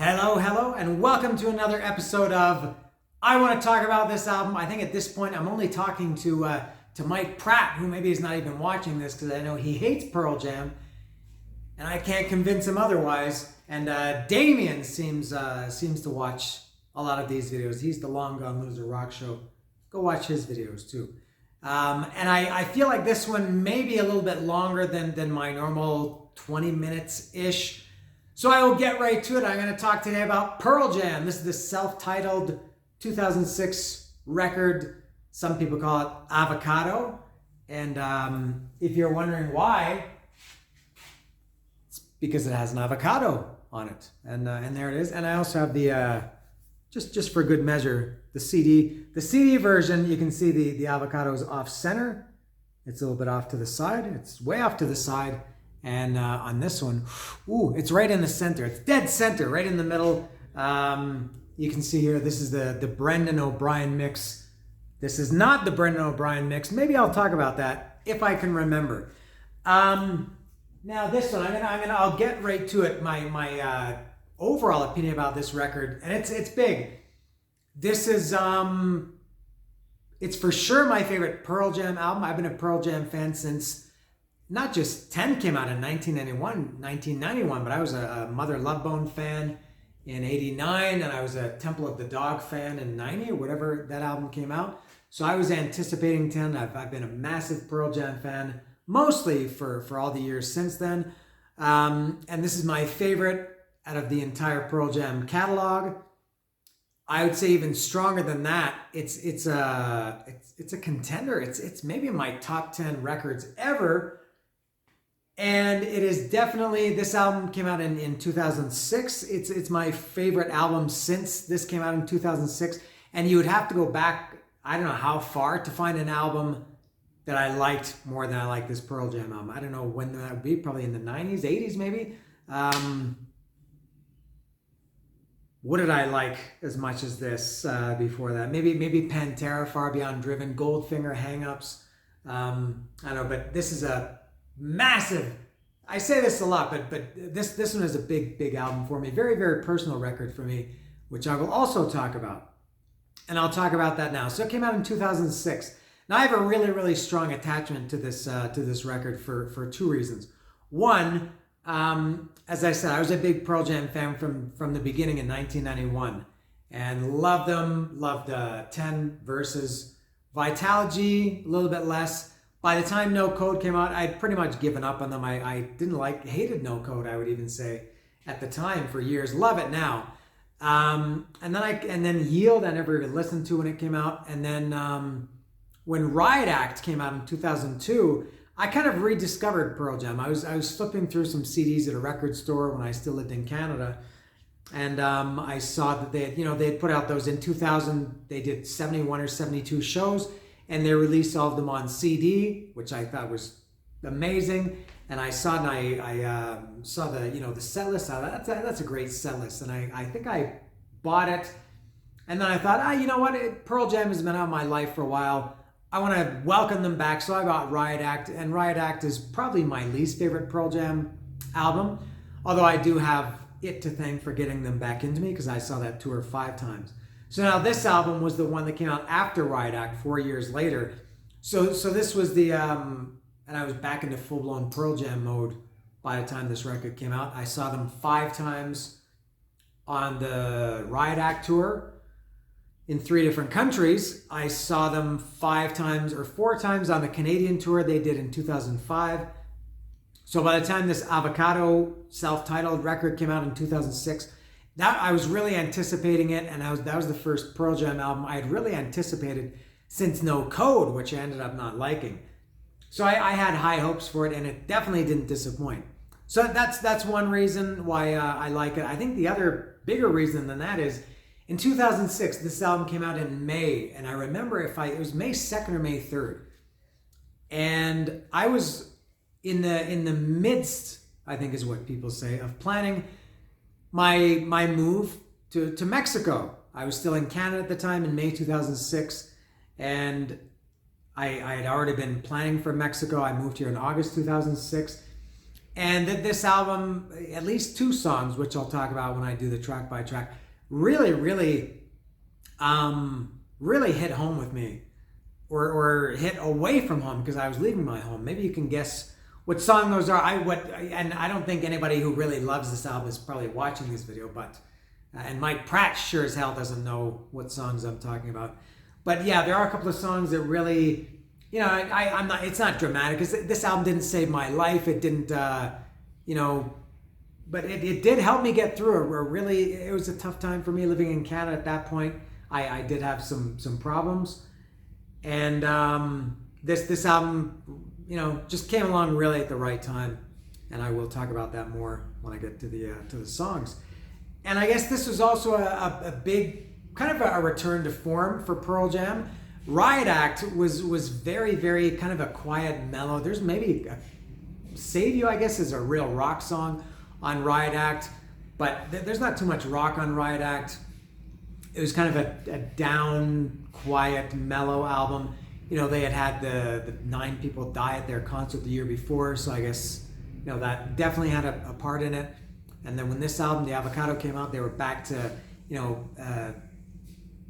Hello, and welcome to another episode of I Want to Talk About This Album. I think at this point I'm only talking to Mike Pratt, who maybe is not even watching this because I know he hates Pearl Jam, and I can't convince him otherwise. And Damien seems to watch a lot of these videos. He's the Long Gone Loser Rock Show. Go watch his videos too. And I feel like this one may be a little bit longer than my normal 20 minutes-ish. So I will get right to it. I'm going to talk today about Pearl Jam. This is the self-titled 2006 record. Some people call it Avocado. And if you're wondering why, it's because it has an avocado on it. And there it is. And I also have the, just for good measure, the CD. The CD version, you can see the avocado is off center. It's a little bit off to the side. It's way off to the side. And on this one, it's right in the center. It's dead center, right in the middle. You can see here, this is the Brendan O'Brien mix. This is not the Brendan O'Brien mix. Maybe I'll talk about that if I can remember. Now this one, I'll get right to it. My overall opinion about this record, and it's big. This is it's for sure my favorite Pearl Jam album. I've been a Pearl Jam fan since. Not just 10 came out in 1991, but I was a Mother Love Bone fan in 89, and I was a Temple of the Dog fan in 90, or whatever that album came out. So I was anticipating 10. I've been a massive Pearl Jam fan, mostly for all the years since then. And this is my favorite out of the entire Pearl Jam catalog. I would say even stronger than that. It's a contender. It's maybe my top 10 records ever. And it is definitely, this album came out in 2006. It's my favorite album since this came out in 2006. And you would have to go back, I don't know how far, to find an album that I liked more than I like this Pearl Jam album. I don't know when that would be, probably in the 90s, 80s maybe. What did I like as much as this before that? Maybe Pantera, Far Beyond Driven, Goldfinger, Hang-Ups. I don't know, but this is a massive, I say this a lot, but this one is a big album for me. Very, very personal record for me, which I will also talk about. And I'll talk about that now. So it came out in 2006. Now I have a really, really strong attachment to this record for two reasons. One, as I said, I was a big Pearl Jam fan from the beginning in 1991 and loved them, loved 10 versus Vitalogy, a little bit less. By the time No Code came out, I'd pretty much given up on them. I hated No Code, I would even say, at the time for years. Love it now. And then Yield, I never even listened to when it came out. And then when Riot Act came out in 2002, I kind of rediscovered Pearl Jam. I was flipping through some CDs at a record store when I still lived in Canada. And I saw that they had put out those in 2000. They did 71 or 72 shows. And they released all of them on CD, which I thought was amazing. And I saw I saw the set list. That's a great set list. And I think I bought it. And then I thought, you know what? Pearl Jam has been out of my life for a while. I want to welcome them back. So I got Riot Act. And Riot Act is probably my least favorite Pearl Jam album. Although I do have it to thank for getting them back into me because I saw that tour 5 times. So now this album was the one that came out after Riot Act 4 years later. So this was the, and I was back into full-blown Pearl Jam mode by the time this record came out. I saw them 5 times on the Riot Act tour in 3 different countries. I saw them 5 times or 4 times on the Canadian tour they did in 2005. So by the time this Avocado self-titled record came out in 2006, I was really anticipating it, and that was the first Pearl Jam album I had really anticipated since No Code, which I ended up not liking. So I had high hopes for it, and it definitely didn't disappoint. So that's one reason why I like it. I think the other bigger reason than that is in 2006, this album came out in May, and I remember it was May 2nd or May 3rd, and I was in the midst, I think is what people say, of planning my move to Mexico. I was still in Canada at the time in May 2006, and I had already been planning for Mexico. I moved here in August 2006, And this album, at least 2 songs, which I'll talk about when I do the track by track, really, really, really hit home with me, or hit away from home because I was leaving my home. Maybe you can guess what song those are. And I don't think anybody who really loves this album is probably watching this video, but and Mike Pratt sure as hell doesn't know what songs I'm talking about. But yeah, there are a couple of songs that really, I'm not. It's not dramatic because this album didn't save my life. It didn't, but it did help me get through it. It was a tough time for me living in Canada at that point. I did have some problems, and this album, just came along really at the right time, and I will talk about that more when I get to the songs. And I guess this was also a big kind of a return to form for Pearl Jam. Riot Act was very, very kind of a quiet, mellow. There's maybe Save You, I guess, is a real rock song on Riot Act, but there's not too much rock on Riot Act. It was kind of a down, quiet, mellow album. They had the 9 people die at their concert the year before, so I guess that definitely had a part in it. And then when this album, the Avocado, came out, they were back to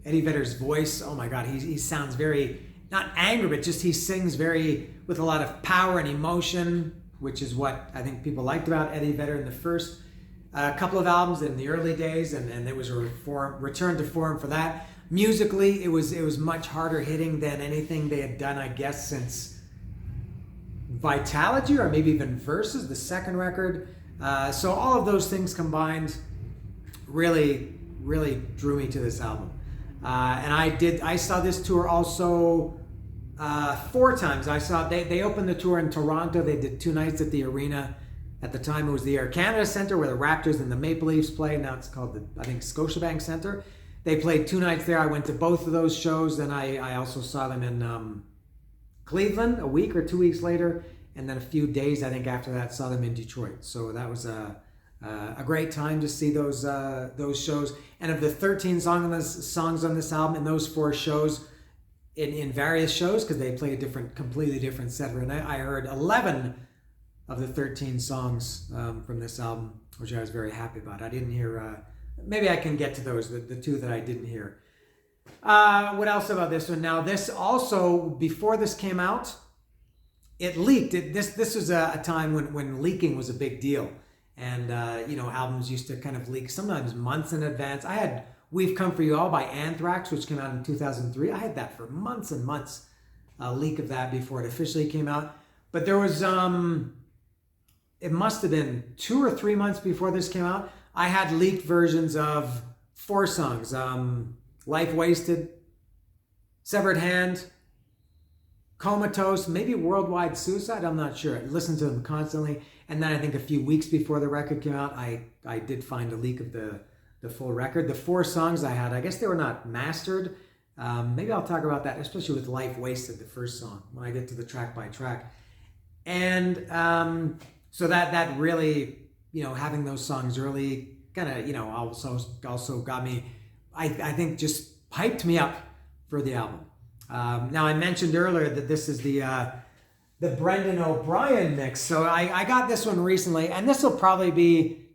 Eddie Vedder's voice. Oh my God, he sounds very, not angry, but just he sings with a lot of power and emotion, which is what I think people liked about Eddie Vedder in the first couple of albums in the early days, and there was a return to form for that. Musically, it was much harder hitting than anything they had done, I guess, since Vitalogy, or maybe even Versus, the second record. So all of those things combined really, really drew me to this album. And I saw this tour also 4 times. They opened the tour in Toronto. They did 2 nights at the arena. At the time, it was the Air Canada Centre where the Raptors and the Maple Leafs play. Now it's called I think Scotiabank Centre. They played 2 nights there. I went to both of those shows. Then I also saw them in Cleveland a week or 2 weeks later. And then a few days, I think, after that, saw them in Detroit. So that was a great time to see those shows. And of the 13 songs on this album, in those 4 shows, in various shows, because they play a completely different set. And I heard 11 of the 13 songs from this album, which I was very happy about. I didn't hear. Maybe I can get to those, the 2 that I didn't hear. What else about this one? Now, this also, before this came out, it leaked. This was a time when leaking was a big deal. And, albums used to kind of leak sometimes months in advance. I had We've Come For You All by Anthrax, which came out in 2003. I had that for months and months, a leak of that before it officially came out. But there was, it must have been 2 or 3 months before this came out, I had leaked versions of 4 songs. Life Wasted, Severed Hand, Comatose, maybe Worldwide Suicide, I'm not sure. I listened to them constantly. And then I think a few weeks before the record came out, I did find a leak of the full record. The 4 songs I had, I guess they were not mastered. Maybe I'll talk about that, especially with Life Wasted, the first song, when I get to the track by track. And so that really, having those songs early kind of, also got me, I think, just hyped me up for the album. Now, I mentioned earlier that this is the Brendan O'Brien mix. So I got this one recently, and this will probably be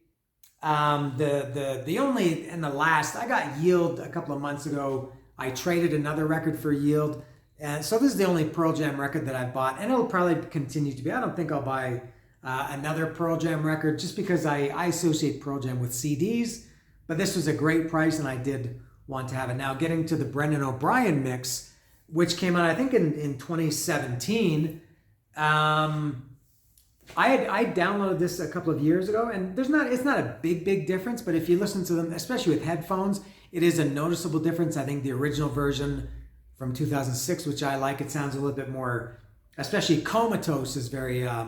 the only and the last. I got Yield a couple of months ago. I traded another record for Yield. And so this is the only Pearl Jam record that I bought, and it'll probably continue to be. I don't think I'll buy another Pearl Jam record just because I associate Pearl Jam with CDs, but this was a great price and I did want to have it. Now, getting to the Brendan O'Brien mix, which came out, I think, in 2017. I downloaded this a couple of years ago, and it's not a big difference, but if you listen to them, especially with headphones, it is a noticeable difference. I think the original version from 2006, which I like, it sounds a little bit more, especially Comatose is very, I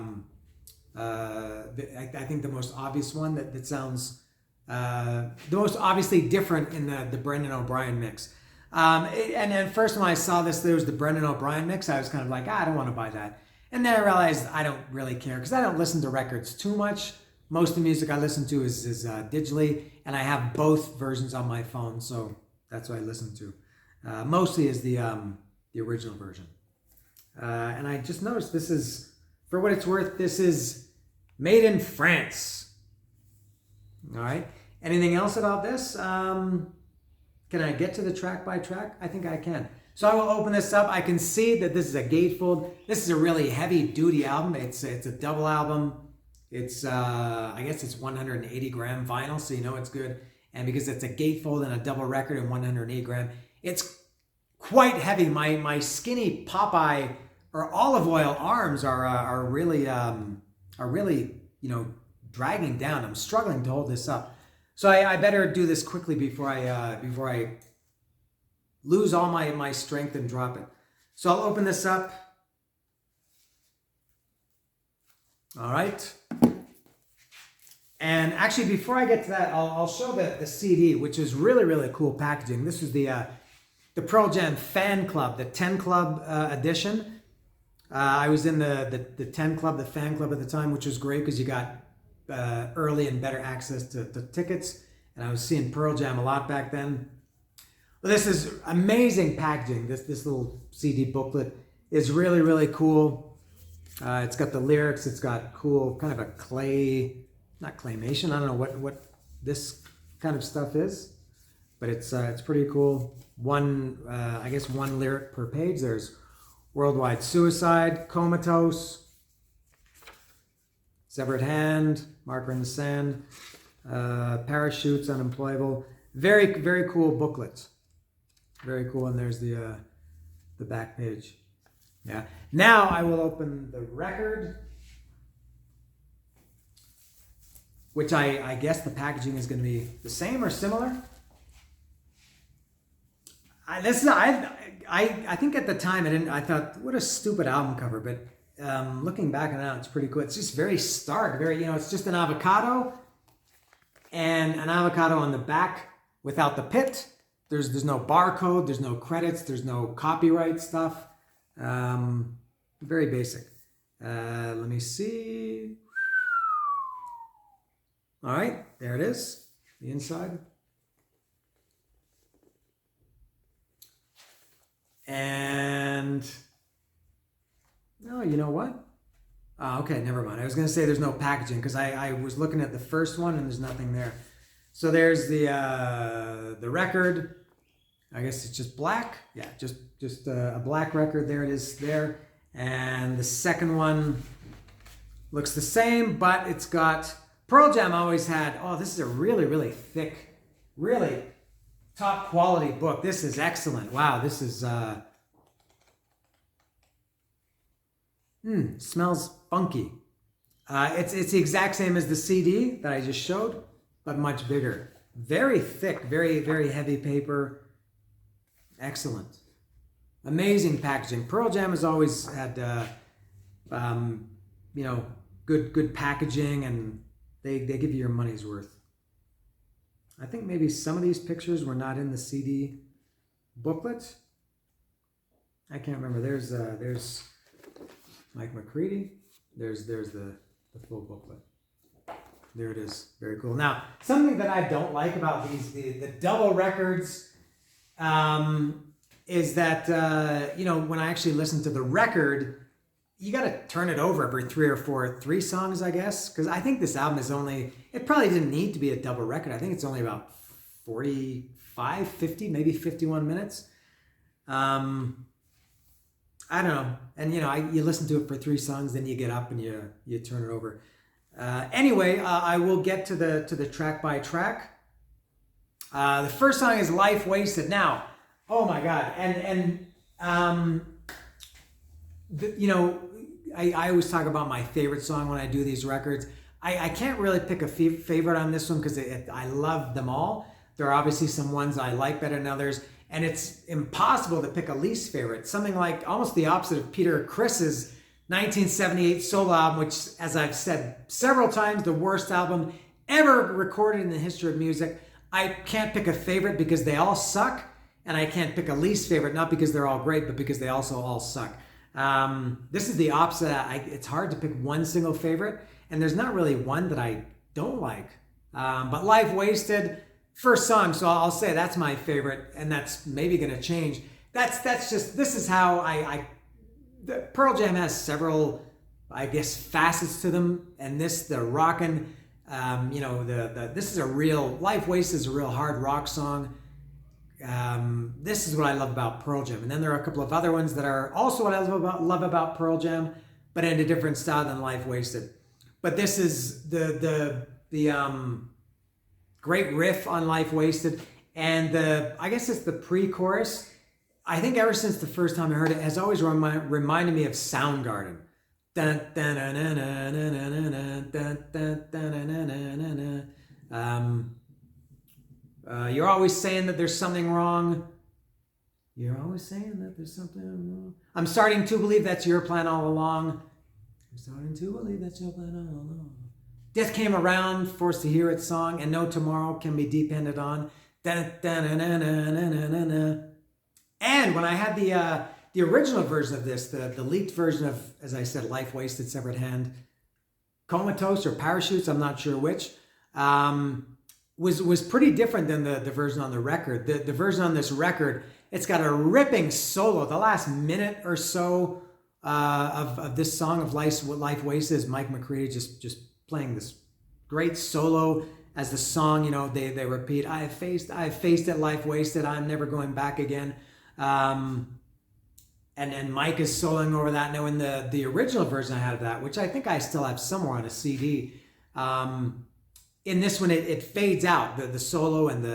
think the most obvious one that sounds the most obviously different in the Brendan O'Brien mix. And then first when I saw this, there was the Brendan O'Brien mix, I was kind of like, I don't want to buy that. And then I realized I don't really care because I don't listen to records too much. Most of the music I listen to is digitally, and I have both versions on my phone, so that's what I listen to. Mostly is the original version. And I just noticed this is, for what it's worth, this is Made in France. All right. Anything else about this? Can I get to the track by track? I think I can. So I will open this up. I can see that this is a gatefold. This is a really heavy duty album. It's a double album. It's I guess it's 180 gram vinyl, so you know it's good. And because it's a gatefold and a double record and 108 gram, it's quite heavy. My skinny Popeye or olive oil arms are really dragging down. I'm struggling to hold this up. So I better do this quickly before I lose all my strength and drop it. So I'll open this up. All right. And actually, before I get to that, I'll show the CD, which is really, really cool packaging. This is the Pearl Jam Fan Club, the 10 Club edition. I was in the 10 Club, the Fan Club at the time, which was great because you got early and better access to tickets. And I was seeing Pearl Jam a lot back then. Well, this is amazing packaging. This little CD booklet is really, really cool. It's got the lyrics. It's got cool kind of a not claymation. I don't know what this kind of stuff is, but it's pretty cool. I guess one lyric per page. There's Worldwide Suicide, Comatose, Severed Hand, Marker in the Sand, Parachutes, Unemployable. Very, very cool booklets. Very cool. And there's the back page. Yeah. Now I will open the record, which I guess the packaging is going to be the same or similar. I think at the time I thought, what a stupid album cover, but looking back on it, it's pretty cool. It's just very stark, it's just an avocado and an avocado on the back without the pit. There's no barcode, there's no credits, there's no copyright stuff. Very basic. Let me see. All right, there it is, the inside. And, oh, you know what? Okay, never mind. I was going to say there's no packaging because I was looking at the first one and there's nothing there. So there's the record. I guess it's just black. Yeah, just a black record. There it is there. And the second one looks the same, but it's got, Pearl Jam always had, this is a really, really thick, really top quality book. This is excellent. Wow, this is, smells funky. It's the exact same as the CD that I just showed, but much bigger. Very thick, very, very heavy paper. Excellent. Amazing packaging. Pearl Jam has always had, good packaging, and they give you your money's worth. I think maybe some of these pictures were not in the CD booklet. I can't remember. There's Mike McCready. There's the full booklet. There it is. Very cool. Now, something that I don't like about the double records is that when I actually listen to the record, you got to turn it over every three songs, I guess, because I think this album is it probably didn't need to be a double record. I think it's only about 45, 50, maybe 51 minutes. I don't know. And, you listen to it for 3 songs, then you get up and you turn it over. Anyway, I will get to the track by track. The first song is Life Wasted. Now, oh my God. I always talk about my favorite song when I do these records. I can't really pick a favorite on this one because I love them all. There are obviously some ones I like better than others, and it's impossible to pick a least favorite. Something like almost the opposite of Peter Criss's 1978 solo album, which, as I've said several times, the worst album ever recorded in the history of music. I can't pick a favorite because they all suck, and I can't pick a least favorite, not because they're all great, but because they also all suck. This is the opposite. It's hard to pick one single favorite, and there's not really one that I don't like. But Life Wasted, first song, so I'll say that's my favorite, and that's maybe going to change. That's just, this is how Pearl Jam has several I guess, facets to them. And the rockin', this is a real, Life Wasted is a real hard rock song. This is what I love about Pearl Jam. And then there are a couple of other ones that are also what I love about Pearl Jam, but in a different style than Life Wasted. But this is the great riff on Life Wasted. And I guess it's the pre-chorus. I think ever since the first time I heard it, has always reminded me of Soundgarden. You're always saying that there's something wrong. You're always saying that there's something wrong. I'm starting to believe that's your plan all along. I'm starting to believe that's your plan all along. Death came around, forced to hear its song, and no tomorrow can be depended on. And when I had the original version of this, the leaked version of, as I said, Life Wasted, Severed Hand, Comatose or Parachutes, I'm not sure which, was pretty different than the version on the record. The version on this record, it's got a ripping solo. The last minute or so of this song of Life Wasted is Mike McCready just playing this great solo as the song, they repeat, I have faced it, Life Wasted, I'm never going back again. And Mike is soloing over that. Now in the original version I had of that, which I think I still have somewhere on a CD, in this one it fades out, the solo and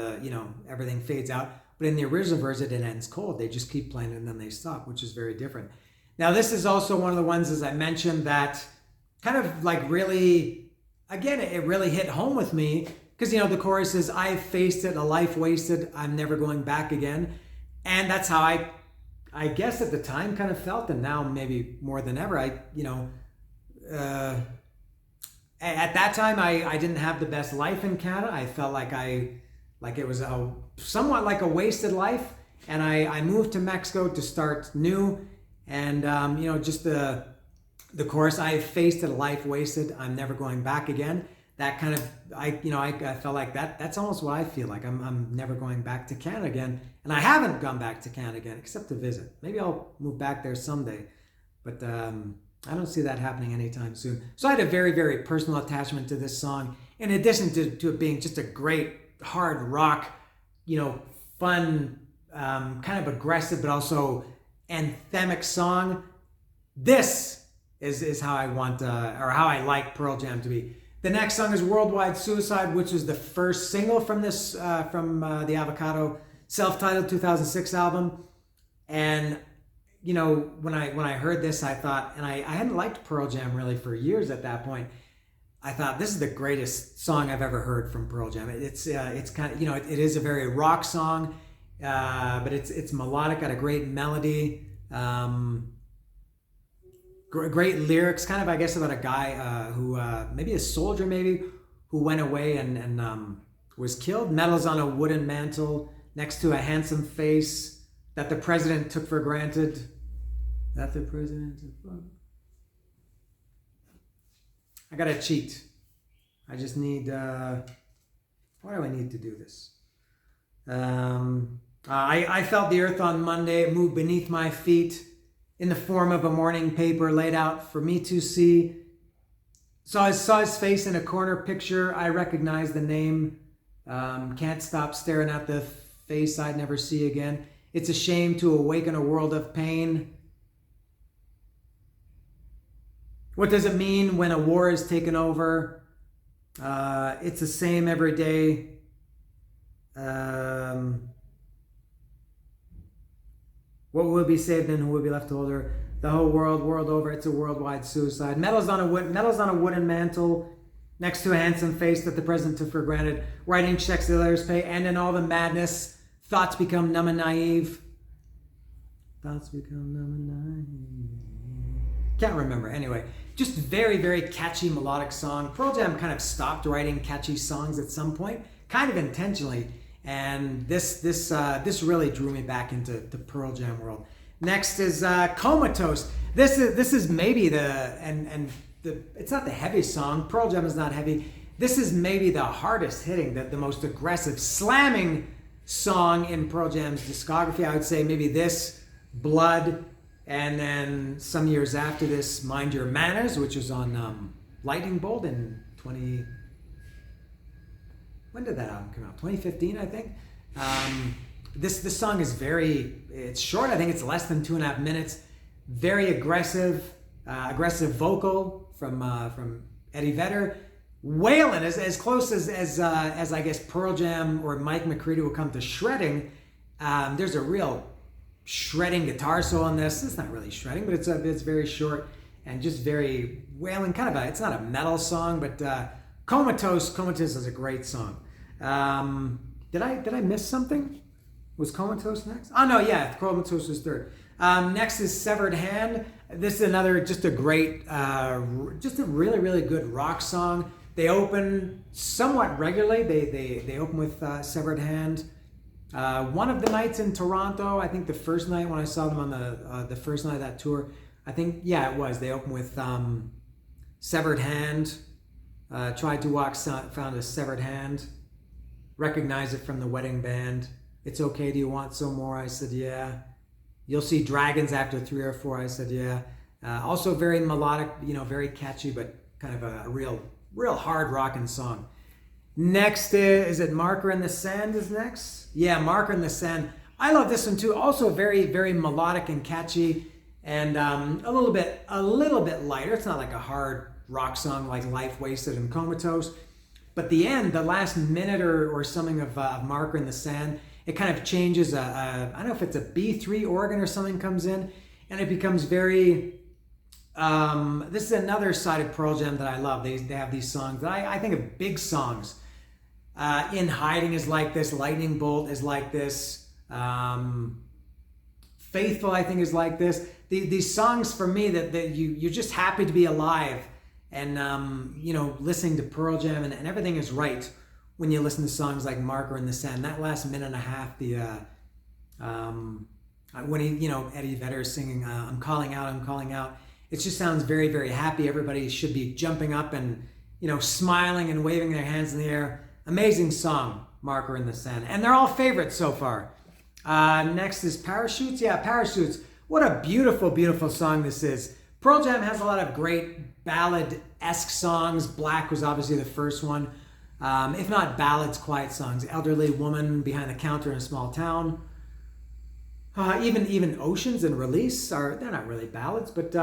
everything fades out. But in the original version it ends cold. They just keep playing it and then they stop, which is very different. Now this is also one of the ones, as I mentioned, that kind of like really, again, it really hit home with me because, the chorus is, I've faced it, a life wasted, I'm never going back again. And that's how I guess at the time kind of felt, and now maybe more than ever, at that time I didn't have the best life in Canada. I felt like it was somewhat like a wasted life, and I moved to Mexico to start new, and just the chorus, I faced it, a life wasted, I'm never going back again. That kind of, I felt like that's almost what I feel like. I'm never going back to Canada again. And I haven't gone back to Canada again, except to visit. Maybe I'll move back there someday. But I don't see that happening anytime soon. So I had a very, very personal attachment to this song. In addition to it being just a great hard rock, fun, kind of aggressive, but also anthemic song. This is how I want, or how I like Pearl Jam to be. The next song is Worldwide Suicide, which was the first single from this, from the Avocado self-titled 2006 album. And, when I heard this, I thought, and I hadn't liked Pearl Jam really for years at that point. I thought, this is the greatest song I've ever heard from Pearl Jam. It's kind of, it is a very rock song, but it's melodic, got a great melody. Great lyrics, kind of, I guess, about a guy who, maybe a soldier, who went away and was killed. Medals on a wooden mantle next to a handsome face that the president took for granted. I gotta cheat. I just need, why do I need to do this? I felt the earth on Monday. It moved beneath my feet in the form of a morning paper laid out for me to see. Saw his face in a corner picture. I recognized the name. Can't stop staring at the face I'd never see again. It's a shame to awaken a world of pain. What does it mean when a war is taken over? It's the same every day. What will be saved and who will be left to hold her? The whole world over. It's a worldwide suicide. Medals on a wooden mantle next to a handsome face that the president took for granted. Writing checks the others pay, and in all the madness, thoughts become numb and naive. Thoughts become numb and naive. Can't remember. Anyway, just very, very catchy melodic song. Pearl Jam kind of stopped writing catchy songs at some point, kind of intentionally. And this really drew me back into the Pearl Jam world. Next is Comatose. This is maybe it's not the heaviest song. Pearl Jam is not heavy. This is maybe the hardest hitting, the most aggressive, slamming song in Pearl Jam's discography. I would say maybe this, Blood, And then some years after this, Mind Your Manners, which was on Lightning Bolt in 20. When did that album come out? 2015, I think. This song is it's short. I think it's less than 2.5 minutes. Very aggressive vocal from Eddie Vedder, wailing as close as I guess Pearl Jam or Mike McCready will come to shredding. There's a real shredding guitar solo on this. It's not really shredding, but it's very short and just very wailing. It's not a metal song, but Comatose is a great song. Did I miss something? Was Comatose next? Oh no, yeah, Comatose was third. Next is Severed Hand. This is another just a great, just a really, really good rock song. They open somewhat regularly. They open with Severed Hand. One of the nights in Toronto, I think the first night when I saw them on the first night of that tour, I think, yeah, it was. They opened with Severed Hand. Tried to Walk, found a severed hand. Recognize it from the wedding band. It's okay, do you want some more? I said, yeah. You'll see dragons after 3 or 4. I said, yeah. Also very melodic, very catchy, but kind of a real hard rocking song. Next is it Marker in the Sand is next? Yeah, Marker in the Sand. I love this one too. Also very, very melodic and catchy, and a little bit lighter. It's not like a hard rock song like Life Wasted and Comatose. But the end, the last minute or something of Marker in the Sand, it kind of changes. I don't know if it's a B3 organ or something comes in, and it becomes very. This is another side of Pearl Jam that I love. They have these songs that I think of big songs. In Hiding is like this. Lightning Bolt is like this. Faithful, I think, is like this. These songs for me that you're just happy to be alive, and listening to Pearl Jam and everything is right when you listen to songs like Marker in the Sand. That last minute and a half, when Eddie Vedder is singing I'm calling out, it just sounds very, very happy. Everybody should be jumping up and smiling and waving their hands in the air. Amazing song, Marker in the Sand, and they're all favorites so far. Next is Parachutes. Yeah, Parachutes. What a beautiful, beautiful song this is. Pearl Jam has a lot of great ballad-esque songs. Black was obviously the first one. If not ballads, quiet songs. Elderly Woman, Behind the Counter in a Small Town. Even Oceans and Release they're not really ballads, but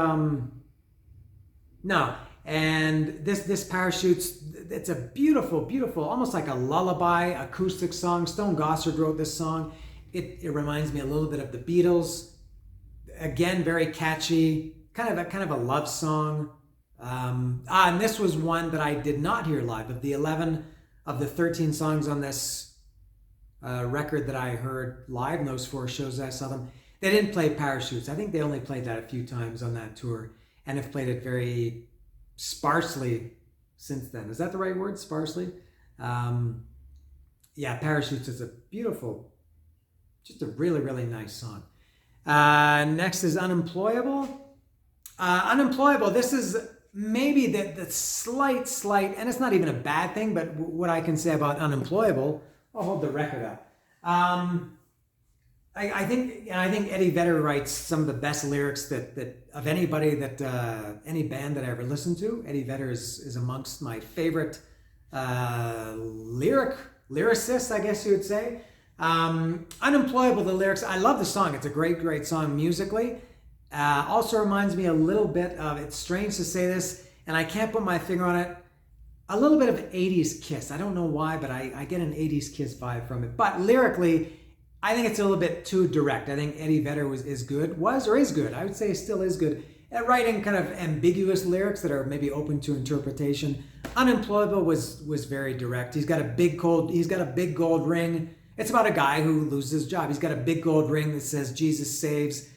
no. And this Parachutes, it's a beautiful, beautiful, almost like a lullaby acoustic song. Stone Gossard wrote this song. It reminds me a little bit of the Beatles. Again, very catchy, kind of a love song. And this was one that I did not hear live. Of the 13 songs on this record that I heard live in those 4 shows that I saw them, they didn't play Parachutes. I think they only played that a few times on that tour and have played it very sparsely since then. Is that the right word? Sparsely? Yeah, Parachutes is a beautiful, just a really, really nice song. Next is Unemployable. Unemployable, this is maybe the slight, and it's not even a bad thing, but what I can say about Unemployable, I'll hold the record up. I think Eddie Vedder writes some of the best lyrics that of anybody any band that I ever listened to. Eddie Vedder is amongst my favorite lyricists, I guess you would say. Unemployable, the lyrics, I love the song. It's a great, great song musically. Also reminds me a little bit of, it's strange to say this, and I can't put my finger on it, a little bit of 80s Kiss. I don't know why, but I get an 80s Kiss vibe from it. But lyrically, I think it's a little bit too direct. I think Eddie Vedder is good. I would say still is good at writing kind of ambiguous lyrics that are maybe open to interpretation. Unemployable was very direct. He's got a big gold ring. It's about a guy who loses his job. He's got a big gold ring that says Jesus saves,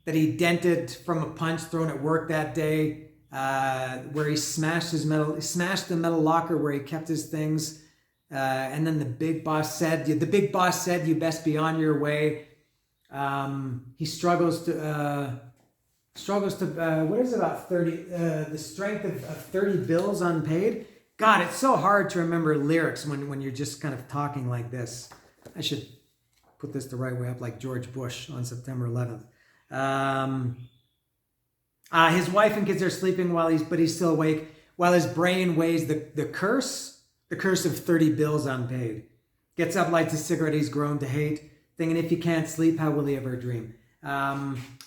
that he dented from a punch thrown at work that day, where he smashed the metal locker where he kept his things. And then the big boss said, you best be on your way. He struggles to, what is it, about 30, the strength of 30 bills unpaid. God, it's so hard to remember lyrics when you're just kind of talking like this. I should put this the right way up like George Bush on September 11th. His wife and kids are sleeping but he's still awake, while his brain weighs the curse of 30 bills unpaid. Gets up, lights a cigarette he's grown to hate, thinking if he can't sleep, how will he ever dream?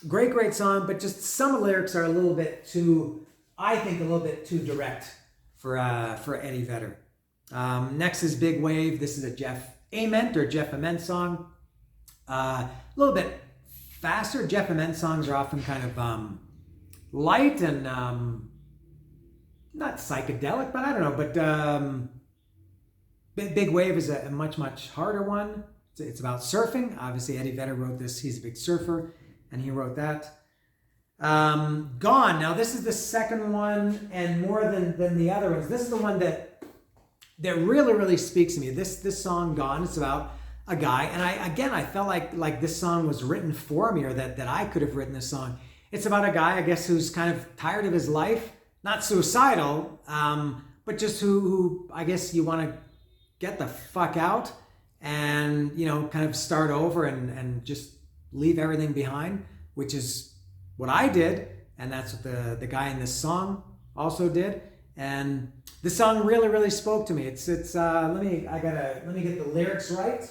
Great song, but just some of the lyrics are a little bit too, I think, a little bit too direct for Eddie Vedder. Next is Big Wave. This is a Jeff Ament song. A little bit faster. Jeff Ament songs are often kind of light and not psychedelic, but I don't know. But Big Wave is a much harder one. It's about surfing. Obviously, Eddie Vedder wrote this. He's a big surfer, and he wrote that. Gone. Now, this is the second one, and more than the other ones. This is the one that really speaks to me. This song, Gone, it's about a guy, and I felt like this song was written for me, or that I could have written this song. It's about a guy, I guess, who's kind of tired of his life, not suicidal, but just who I guess you want to get the fuck out and, kind of start over and just leave everything behind, which is what I did, and that's what the guy in this song also did. And this song really spoke to me. It's let me get the lyrics right.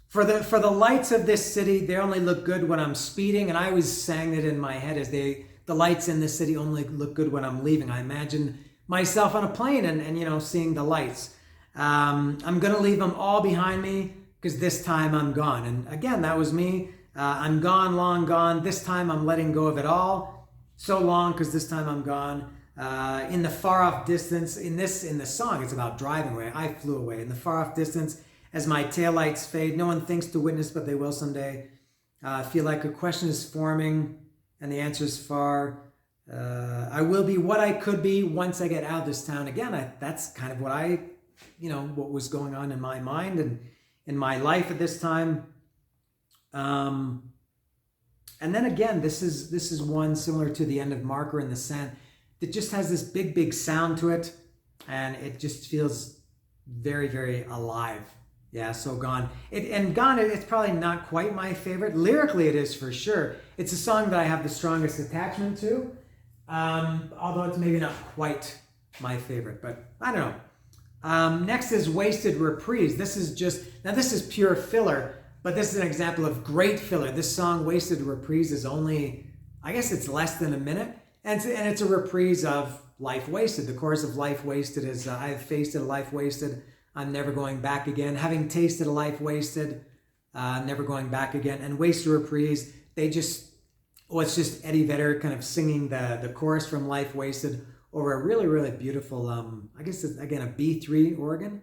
For the lights of this city, they only look good when I'm speeding, and I always sang it in my head as the lights in this city only look good when I'm leaving. I imagine myself on a plane and seeing the lights. I'm gonna leave them all behind me because this time I'm gone. And again, that was me. I'm gone, long gone. This time I'm letting go of it all. So long because this time I'm gone. In the far off distance, in the song, it's about driving away. I flew away in the far off distance as my taillights fade. No one thinks to witness, but they will someday. Feel like a question is forming and the answer is far. I will be what I could be once I get out of this town. Again, that's kind of what what was going on in my mind and in my life at this time. And then again, this is one similar to the end of Marker in the Sand that just has this big sound to it, and it just feels very alive. Yeah, so Gone. Gone, it's probably not quite my favorite. Lyrically, it is for sure. It's a song that I have the strongest attachment to, although it's maybe not quite my favorite, but I don't know. Next is Wasted Reprise. This is pure filler, but this is an example of great filler. This song, Wasted Reprise, is only, I guess it's less than a minute, and it's a reprise of Life Wasted. The chorus of Life Wasted is, I've faced a life wasted, I'm never going back again. Having tasted a life wasted, never going back again. And Wasted Reprise, it's just Eddie Vedder kind of singing the chorus from Life Wasted over a really beautiful, I guess it's, again, a B3 organ,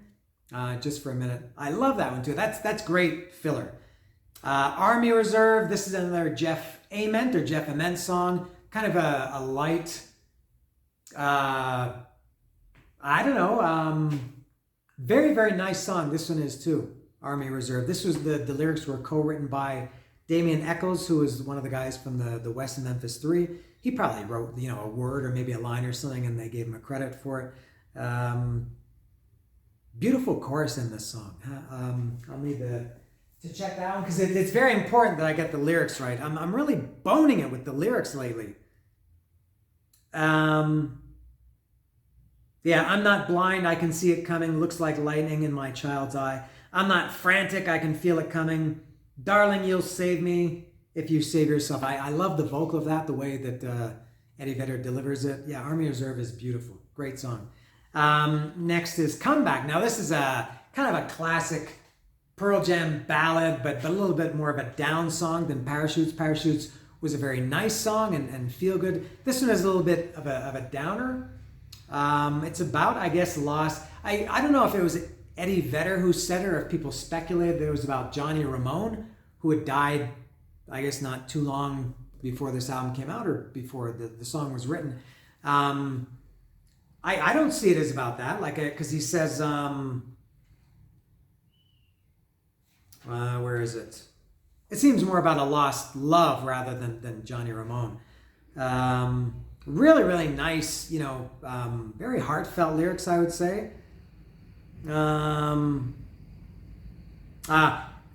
just for a minute. I love that one too. That's great filler. Army Reserve, this is another Jeff Ament song, kind of a light, I don't know, very nice song. This one is too, Army Reserve. This was the lyrics were co-written by Damien Echols, who was one of the guys from the West of Memphis 3. He probably wrote, a word or maybe a line or something, and they gave him a credit for it. Beautiful chorus in this song. I'll need to check that one because it's very important that I get the lyrics right. I'm really boning it with the lyrics lately. Yeah, I'm not blind, I can see it coming. Looks like lightning in my child's eye. I'm not frantic, I can feel it coming. Darling, you'll save me if you save yourself. I love the vocal of that, the way that Eddie Vedder delivers it. Yeah, Army Reserve is beautiful. Great song. Next is Comeback. Now this is a kind of a classic Pearl Jam ballad, but a little bit more of a down song than Parachutes. Parachutes was a very nice song and feel good. This one is a little bit of a downer. It's about, I guess, loss. I don't know if it was Eddie Vedder who said it or if people speculated that it was about Johnny Ramone, who had died, I guess, not too long before this album came out or before the song was written. I don't see it as about that, because he says, where is it? It seems more about a lost love rather than Johnny Ramone. Really, really nice, very heartfelt lyrics, I would say. Um,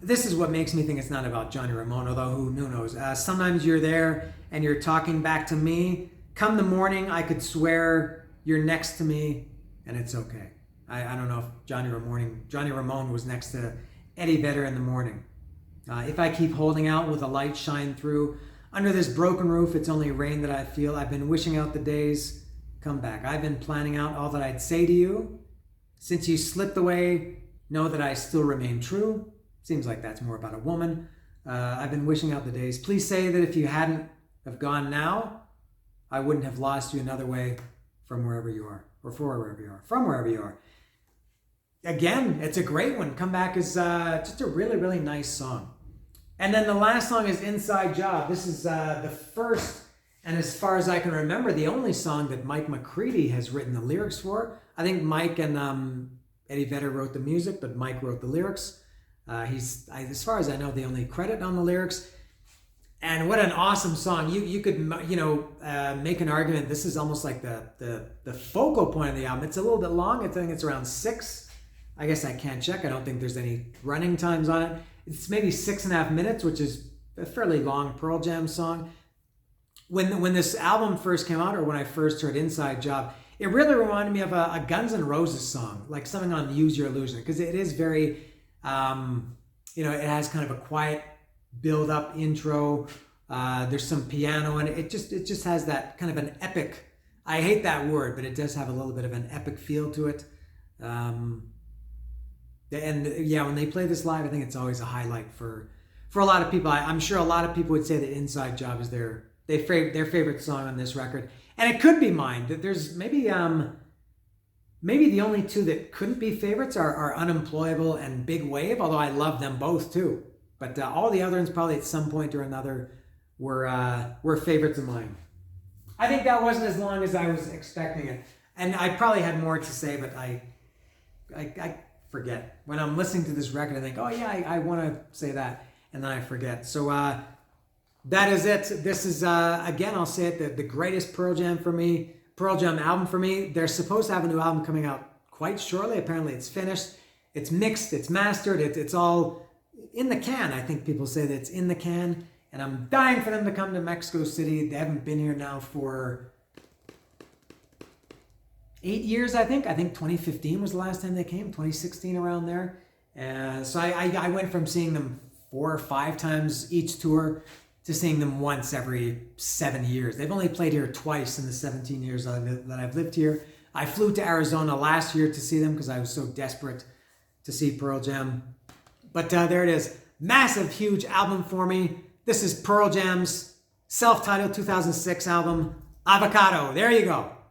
this is what makes me think it's not about Johnny Ramone, although who knows. Sometimes you're there and you're talking back to me. Come the morning, I could swear you're next to me, and it's okay. I don't know if Johnny Ramone was next to Eddie Vedder in the morning. If I keep holding out, will the light shine through? Under this broken roof, it's only rain that I feel. I've been wishing out the days. Come back. I've been planning out all that I'd say to you. Since you slipped away, know that I still remain true. Seems like that's more about a woman. I've been wishing out the days. Please say that if you hadn't have gone now, I wouldn't have lost you another way from wherever you are. Or for wherever you are. From wherever you are. Again, it's a great one. Come Back is just a really, really nice song. And then the last song is Inside Job. This is the first, and as far as I can remember, the only song that Mike McCready has written the lyrics for. I think Mike and Eddie Vedder wrote the music, but Mike wrote the lyrics. He's, as far as I know, the only credit on the lyrics. And what an awesome song. You could, make an argument. This is almost like the focal point of the album. It's a little bit long. I think it's around 6. I guess I can't check. I don't think there's any running times on it. It's maybe 6.5 minutes, which is a fairly long Pearl Jam song. When this album first came out, or when I first heard Inside Job, it really reminded me of a Guns N' Roses song, like something on Use Your Illusion, because it is very, it has kind of a quiet build-up intro. There's some piano, and it just has that kind of an epic. I hate that word, but it does have a little bit of an epic feel to it. And yeah, when they play this live, I think it's always a highlight for a lot of people. I'm sure a lot of people would say that Inside Job is their favorite song on this record, and it could be mine. There's maybe the only two that couldn't be favorites are Unemployable and Big Wave, although I love them both too. But all the other ones probably at some point or another were favorites of mine. I think that wasn't as long as I was expecting it, and I probably had more to say, but I forget. When I'm listening to this record, I think, oh yeah, I want to say that, and then I forget. So that is it. This is, again, I'll say it, the greatest Pearl Jam album for me. They're supposed to have a new album coming out quite shortly. Apparently it's finished. It's mixed. It's mastered. It's all in the can. I think people say that it's in the can, and I'm dying for them to come to Mexico City. They haven't been here now for 8 years, I think. I think 2015 was the last time they came, 2016, around there. So I went from seeing them 4 or 5 times each tour to seeing them once every 7 years. They've only played here twice in the 17 years that I've lived here. I flew to Arizona last year to see them because I was so desperate to see Pearl Jam. But there it is. Massive, huge album for me. This is Pearl Jam's self-titled 2006 album, Avocado. There you go.